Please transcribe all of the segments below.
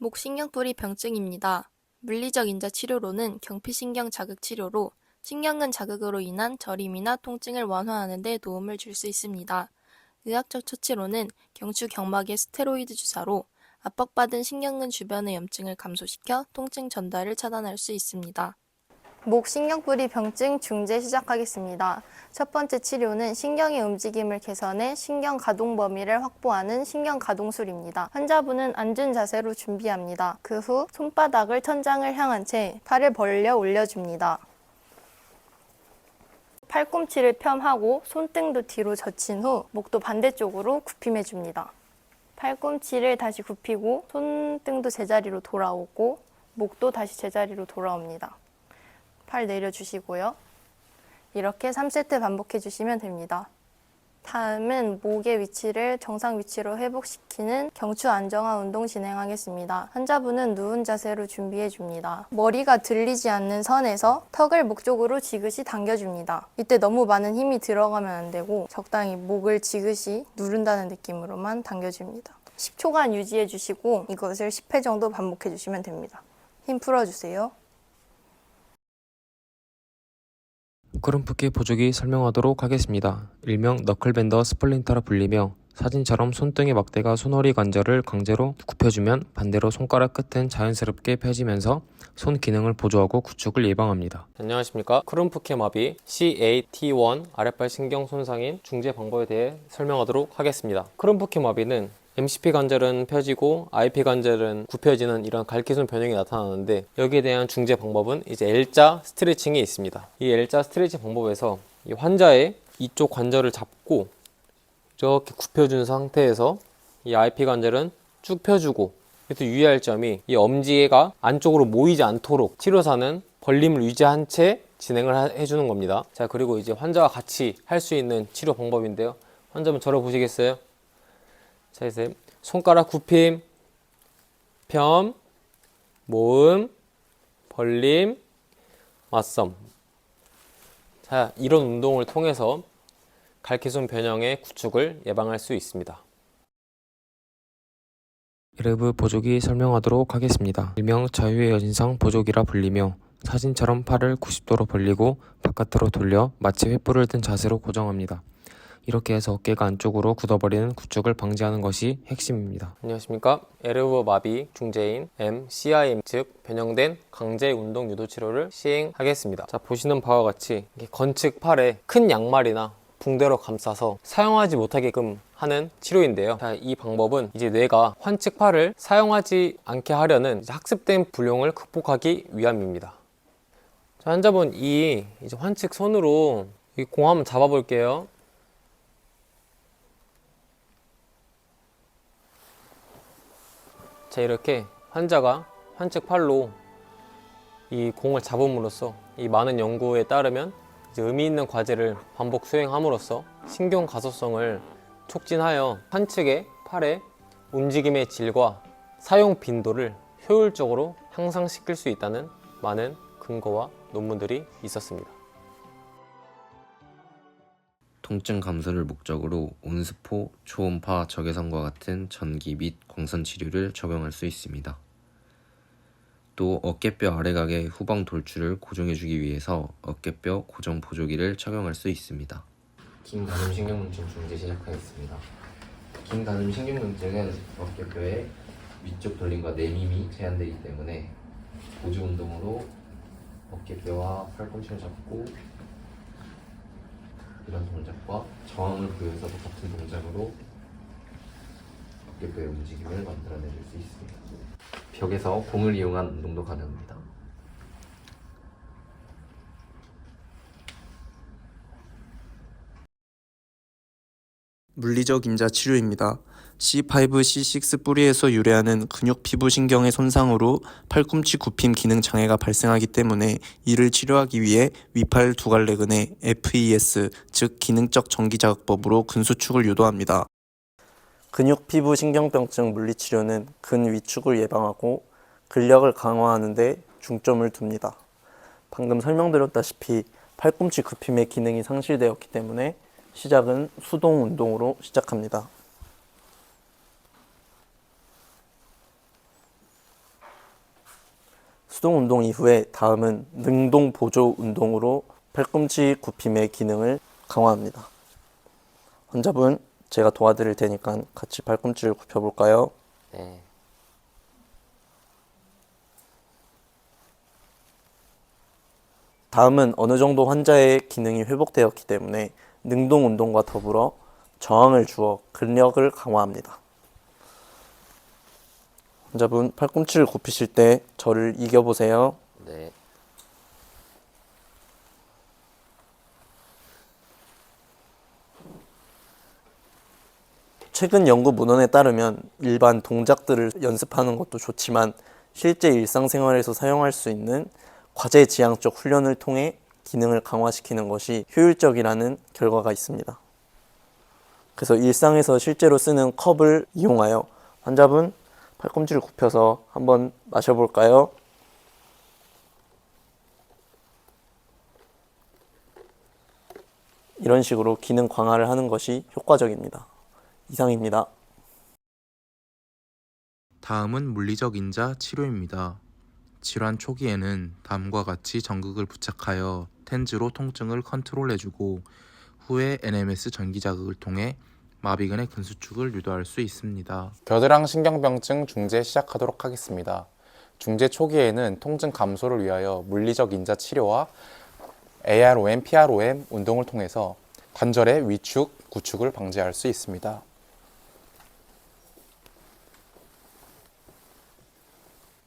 목신경뿌리 병증입니다. 물리적 인자 치료로는 경피신경 자극 치료로 신경근 자극으로 인한 저림이나 통증을 완화하는 데 도움을 줄 수 있습니다. 의학적 처치로는 경추 경막의 스테로이드 주사로 압박받은 신경근 주변의 염증을 감소시켜 통증 전달을 차단할 수 있습니다. 목신경뿌리 병증 중재 시작하겠습니다. 첫 번째 치료는 신경의 움직임을 개선해 신경 가동 범위를 확보하는 신경가동술입니다. 환자분은 앉은 자세로 준비합니다. 그 후 손바닥을 천장을 향한 채 팔을 벌려 올려줍니다. 팔꿈치를 펴하고 손등도 뒤로 젖힌 후 목도 반대쪽으로 굽힘해줍니다. 팔꿈치를 다시 굽히고 손등도 제자리로 돌아오고 목도 다시 제자리로 돌아옵니다. 팔 내려주시고요. 이렇게 3세트 반복해 주시면 됩니다. 다음은 목의 위치를 정상 위치로 회복시키는 경추 안정화 운동 진행하겠습니다. 환자분은 누운 자세로 준비해 줍니다. 머리가 들리지 않는 선에서 턱을 목 쪽으로 지그시 당겨줍니다. 이때 너무 많은 힘이 들어가면 안 되고 적당히 목을 지그시 누른다는 느낌으로만 당겨줍니다. 10초간 유지해 주시고 이것을 10회 정도 반복해 주시면 됩니다. 힘 풀어주세요. 크롬프키 보조기 설명하도록 하겠습니다. 일명 너클밴더 스플린터라 불리며 사진처럼 손등의 막대가 손허리 관절을 강제로 굽혀주면 반대로 손가락 끝은 자연스럽게 펴지면서 손 기능을 보조하고 구축을 예방합니다. 안녕하십니까. 크롬프키 마비 CAT1 아랫발 신경 손상인 중재 방법에 대해 설명하도록 하겠습니다. 크롬프키 마비는 MCP 관절은 펴지고 IP 관절은 굽혀지는 이런 갈기손 변형이 나타나는데 여기에 대한 중재 방법은 이제 L자 스트레칭이 있습니다. 이 L자 스트레칭 방법에서 이 환자의 이쪽 관절을 잡고 이렇게 굽혀준 상태에서 이 IP 관절은 쭉 펴주고 또 유의할 점이 이 엄지가 안쪽으로 모이지 않도록 치료사는 벌림을 유지한 채 진행을 해주는 겁니다. 자, 그리고 이제 환자와 같이 할 수 있는 치료 방법인데요. 환자분 저를 보시겠어요? 자, 이제 손가락 굽힘, 펴, 모음, 벌림, 맞섬. 자, 이런 운동을 통해서 갈기손 변형의 구축을 예방할 수 있습니다. 에르브 보조기 설명하도록 하겠습니다. 일명 자유의 여신상 보조기라 불리며 사진처럼 팔을 90도로 벌리고 바깥으로 돌려 마치 횃불을 든 자세로 고정합니다. 이렇게 해서 어깨가 안쪽으로 굳어버리는 구축을 방지하는 것이 핵심입니다. 안녕하십니까. 에르브 마비 중재인 MCIM 즉 변형된 강제 운동 유도 치료를 시행하겠습니다. 자, 보시는 바와 같이 건측 팔에 큰 양말이나 붕대로 감싸서 사용하지 못하게끔 하는 치료인데요. 자, 이 방법은 이제 뇌가 환측 팔을 사용하지 않게 하려는 학습된 불용을 극복하기 위함입니다. 자, 환자분 이제 환측 손으로 이 공 한번 잡아 볼게요. 자, 이렇게 환자가 환측 팔로 이 공을 잡음으로써 이 많은 연구에 따르면 이제 의미 있는 과제를 반복 수행함으로써 신경 가소성을 촉진하여 환측의 팔의 움직임의 질과 사용 빈도를 효율적으로 향상시킬 수 있다는 많은 근거와 논문들이 있었습니다. 통증 감소를 목적으로 온스포, 초음파 적외선과 같은 전기 및 광선 치료를 적용할 수 있습니다. 또 어깨뼈 아래각의 후방 돌출을 고정해주기 위해서 어깨뼈 고정 보조기를 착용할 수 있습니다. 긴 가슴 신경근증 중재 시작하겠습니다. 긴 가슴 신경근증은 어깨뼈의 위쪽 돌림과 내밈이 제한되기 때문에 보조 운동으로 어깨뼈와 팔꿈치를 잡고 이런 동작과 저항을 부여해서도 같은 동작으로 어깨뼈의 움직임을 만들어내줄 수 있습니다. 벽에서 공을 이용한 운동도 가능합니다. 물리적 인자 치료입니다. C5, C6 뿌리에서 유래하는 근육 피부 신경의 손상으로 팔꿈치 굽힘 기능 장애가 발생하기 때문에 이를 치료하기 위해 위팔 두갈래근의 FES, 즉 기능적 전기자극법으로 근수축을 유도합니다. 근육 피부 신경병증 물리치료는 근위축을 예방하고 근력을 강화하는 데 중점을 둡니다. 방금 설명드렸다시피 팔꿈치 굽힘의 기능이 상실되었기 때문에 시작은 수동 운동으로 시작합니다. 수동 운동 이후에 다음은 능동 보조 운동으로 팔꿈치 굽힘의 기능을 강화합니다. 환자분, 제가 도와드릴 테니까 같이 팔꿈치를 굽혀볼까요? 네. 다음은 어느 정도 환자의 기능이 회복되었기 때문에 능동 운동과 더불어 저항을 주어 근력을 강화합니다. 환자분, 팔꿈치를 굽히실 때 저를 이겨보세요. 네. 최근 연구 문헌에 따르면 일반 동작들을 연습하는 것도 좋지만 실제 일상생활에서 사용할 수 있는 과제지향적 훈련을 통해 기능을 강화시키는 것이 효율적이라는 결과가 있습니다. 그래서 일상에서 실제로 쓰는 컵을 이용하여 환자분 팔꿈치를 굽혀서 한번 마셔볼까요? 이런 식으로 기능 강화를 하는 것이 효과적입니다. 이상입니다. 다음은 물리적 인자 치료입니다. 질환 초기에는 다음과 같이 전극을 부착하여 텐즈로 통증을 컨트롤해주고 후에 NMS 전기 자극을 통해 마비근의 근수축을 유도할 수 있습니다. 겨드랑 신경병증 중재 시작하도록 하겠습니다. 중재 초기에는 통증 감소를 위하여 물리적 인자 치료와 AROM, PROM 운동을 통해서 관절의 위축, 구축을 방지할 수 있습니다.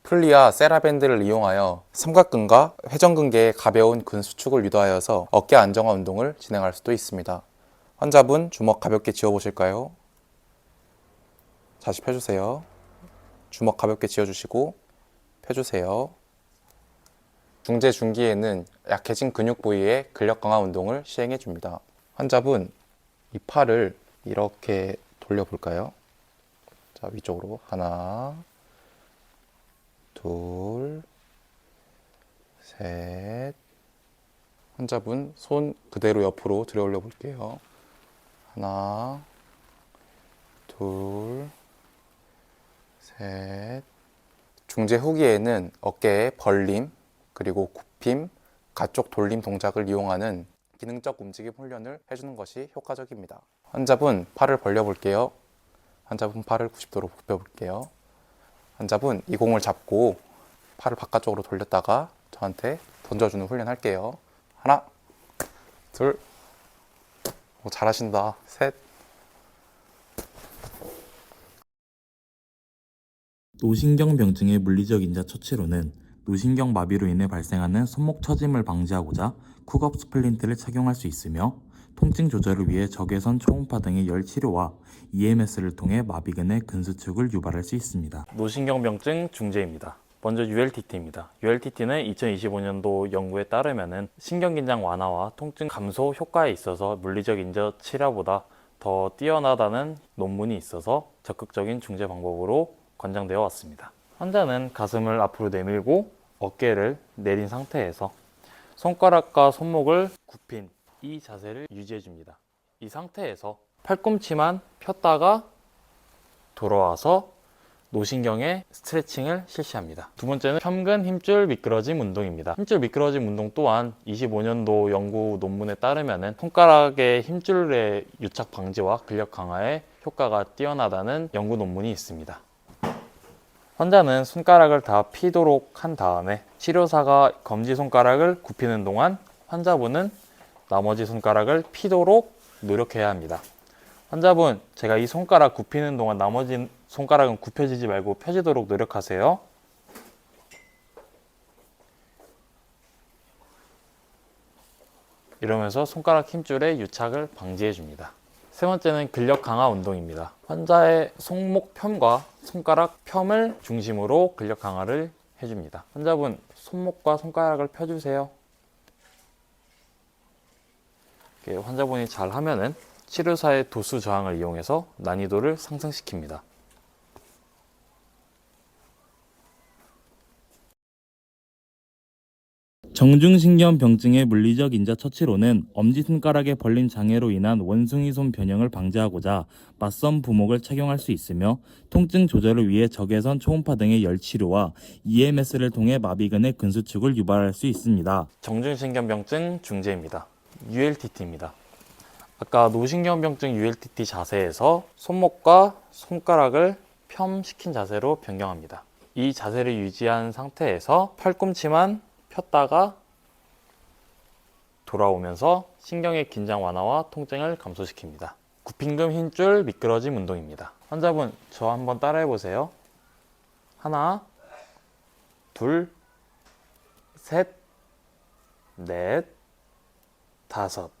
플리아 세라밴드를 이용하여 삼각근과 회전근개의 가벼운 근수축을 유도하여서 어깨 안정화 운동을 진행할 수도 있습니다. 환자분 주먹 가볍게 쥐어보실까요? 다시 펴주세요. 주먹 가볍게 쥐어주시고 펴주세요. 중재 중기에는 약해진 근육 부위의 근력 강화 운동을 시행해 줍니다. 환자분 이 팔을 이렇게 돌려볼까요? 자, 위쪽으로 하나, 둘, 셋. 환자분 손 그대로 옆으로 들어 올려 볼게요. 하나, 둘, 셋. 중재 후기에는 어깨의 벌림, 그리고 굽힘, 가쪽 돌림 동작을 이용하는 기능적 움직임 훈련을 해주는 것이 효과적입니다. 환자분 팔을 벌려 볼게요. 환자분 팔을 90도로 굽혀 볼게요. 환자분 이 공을 잡고 팔을 바깥쪽으로 돌렸다가 저한테 던져주는 훈련 할게요. 하나, 둘, 오, 잘하신다. 셋. 노신경병증의 물리적 인자 처치로는 노신경 마비로 인해 발생하는 손목 처짐을 방지하고자 쿡업 스플린트를 착용할 수 있으며 통증 조절을 위해 적외선 초음파 등의 열 치료와 EMS를 통해 마비근의 근수축을 유발할 수 있습니다. 노신경병증 중재입니다. 먼저 ULTT입니다. ULTT는 2025년도 연구에 따르면 신경긴장 완화와 통증 감소 효과에 있어서 물리적 인자 치료보다 더 뛰어나다는 논문이 있어서 적극적인 중재 방법으로 권장되어 왔습니다. 환자는 가슴을 앞으로 내밀고 어깨를 내린 상태에서 손가락과 손목을 굽힌 이 자세를 유지해 줍니다. 이 상태에서 팔꿈치만 폈다가 돌아와서 노신경의 스트레칭을 실시합니다. 두 번째는 편근 힘줄 미끄러짐 운동입니다. 힘줄 미끄러짐 운동 또한 25년도 연구 논문에 따르면 손가락의 힘줄의 유착 방지와 근력 강화에 효과가 뛰어나다는 연구 논문이 있습니다. 환자는 손가락을 다 피도록 한 다음에 치료사가 검지손가락을 굽히는 동안 환자분은 나머지 손가락을 피도록 노력해야 합니다. 환자분, 제가 이 손가락 굽히는 동안 나머지 손가락은 굽혀지지 말고 펴지도록 노력하세요. 이러면서 손가락 힘줄의 유착을 방지해 줍니다. 세 번째는 근력 강화 운동입니다. 환자의 손목 펴과 손가락 펴을 중심으로 근력 강화를 해줍니다. 환자분 손목과 손가락을 펴주세요. 환자분이 잘 하면은 치료사의 도수 저항을 이용해서 난이도를 상승시킵니다. 정중신경병증의 물리적 인자 처치로는 엄지손가락의 벌림 장애로 인한 원숭이 손 변형을 방지하고자 맞선 부목을 착용할 수 있으며 통증 조절을 위해 적외선 초음파 등의 열 치료와 EMS를 통해 마비근의 근수축을 유발할 수 있습니다. 정중신경병증 중재입니다. ULTT입니다. 아까 노신경병증 ULTT 자세에서 손목과 손가락을 펴시킨 자세로 변경합니다. 이 자세를 유지한 상태에서 팔꿈치만 폈다가 돌아오면서 신경의 긴장 완화와 통증을 감소시킵니다. 굽힘금 힘줄 미끄러짐 운동입니다. 환자분 저 한번 따라해 보세요. 하나, 둘, 셋, 넷, 다섯.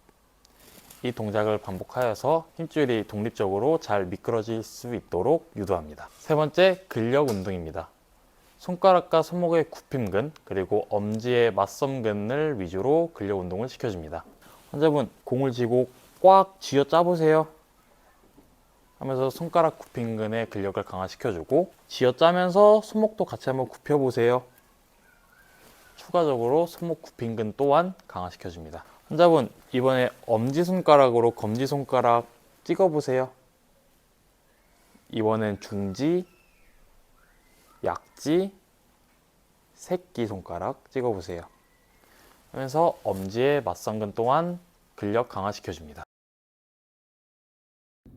이 동작을 반복하여서 힘줄이 독립적으로 잘 미끄러질 수 있도록 유도합니다. 세 번째, 근력 운동입니다. 손가락과 손목의 굽힘근 그리고 엄지의 맞섬근을 위주로 근력 운동을 시켜줍니다. 환자분 공을 쥐고 꽉 쥐어 짜보세요 하면서 손가락 굽힘근의 근력을 강화시켜주고 쥐어 짜면서 손목도 같이 한번 굽혀보세요. 추가적으로 손목 굽힘근 또한 강화시켜줍니다. 환자분 이번에 엄지손가락으로 검지손가락 찍어보세요. 이번엔 중지, 약지, 새끼손가락 찍어보세요. 하면서 엄지의 맞선근 또한 근력 강화시켜줍니다.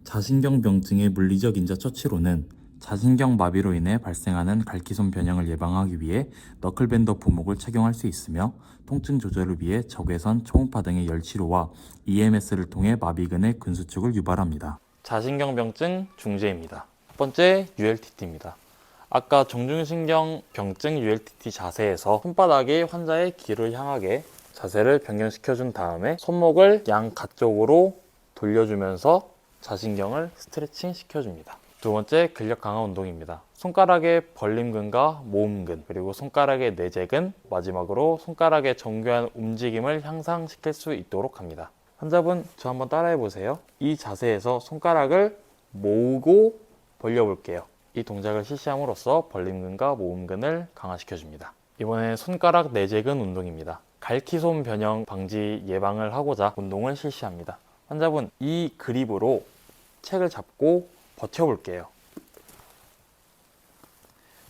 자신경병증의 물리적 인자 처치로는 자신경 마비로 인해 발생하는 갈기손 변형을 예방하기 위해 너클밴더 부목을 착용할 수 있으며 통증 조절을 위해 적외선, 초음파 등의 열 치료와 EMS를 통해 마비근의 근수축을 유발합니다. 자신경병증 중재입니다. 첫 번째 ULTT입니다. 아까 정중신경병증 ULTT 자세에서 손바닥이 환자의 귀를 향하게 자세를 변경시켜준 다음에 손목을 양가쪽으로 돌려주면서 자신경을 스트레칭 시켜줍니다. 두 번째, 근력 강화 운동입니다. 손가락의 벌림근과 모음근, 그리고 손가락의 내재근, 마지막으로 손가락의 정교한 움직임을 향상시킬 수 있도록 합니다. 환자분, 저 한번 따라해 보세요. 이 자세에서 손가락을 모으고 벌려볼게요. 이 동작을 실시함으로써 벌림근과 모음근을 강화시켜줍니다. 이번엔 손가락 내재근 운동입니다. 갈기손 변형 방지 예방을 하고자 운동을 실시합니다. 환자분, 이 그립으로 책을 잡고 버텨볼게요.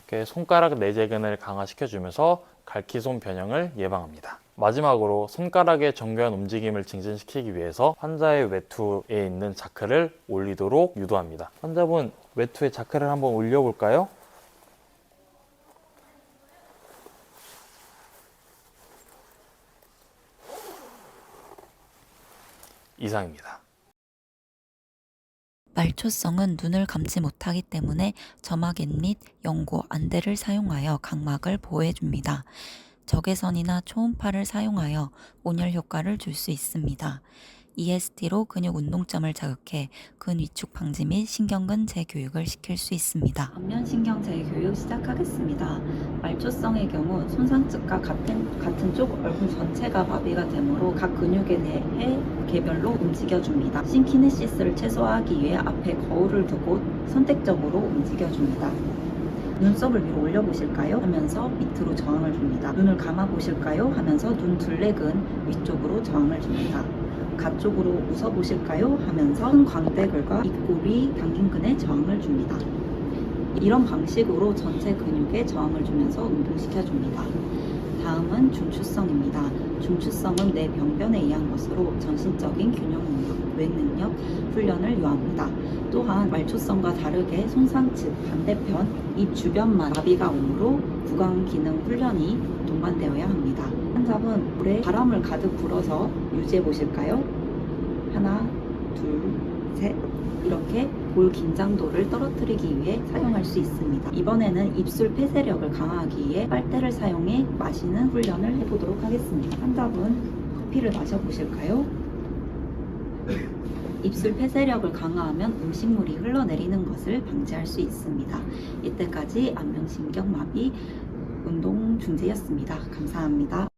이렇게 손가락 내재근을 강화시켜주면서 갈기손 변형을 예방합니다. 마지막으로 손가락의 정교한 움직임을 증진시키기 위해서 환자의 외투에 있는 자크를 올리도록 유도합니다. 환자분, 외투에 자크를 한번 올려볼까요? 이상입니다. 말초성은 눈을 감지 못하기 때문에 점막액 및 연고, 안대를 사용하여 각막을 보호해줍니다. 적외선이나 초음파를 사용하여 온열 효과를 줄 수 있습니다. EST로 근육 운동점을 자극해 근위축 방지 및 신경근 재교육을 시킬 수 있습니다. 안면신경 재교육 시작하겠습니다. 말초성의 경우 손상측과 같은 쪽 얼굴 전체가 마비가 되므로 각 근육에 대해 개별로 움직여줍니다. 신키네시스를 최소화하기 위해 앞에 거울을 두고 선택적으로 움직여줍니다. 눈썹을 위로 올려보실까요? 하면서 밑으로 저항을 줍니다. 눈을 감아보실까요? 하면서 눈 둘레근 위쪽으로 저항을 줍니다. 가쪽으로 웃어보실까요? 하면서 광대근과 입꼬리 당긴근에 저항을 줍니다. 이런 방식으로 전체 근육에 저항을 주면서 운동시켜줍니다. 다음은 중추성입니다. 중추성은 뇌 병변에 의한 것으로 전신적인 균형 능력, 보행 능력 훈련을 요합니다. 또한 말초성과 다르게 손상측 반대편 입 주변만 마비가 오므로 구강 기능 훈련이 동반되어야 합니다. 환자분, 물에 바람을 가득 불어서 유지해 보실까요? 하나, 둘, 셋. 이렇게 볼 긴장도를 떨어뜨리기 위해 사용할 수 있습니다. 이번에는 입술 폐쇄력을 강화하기 위해 빨대를 사용해 마시는 훈련을 해보도록 하겠습니다. 환자분, 커피를 마셔보실까요? 입술 폐쇄력을 강화하면 음식물이 흘러내리는 것을 방지할 수 있습니다. 이때까지 안면신경마비 운동 중재였습니다. 감사합니다.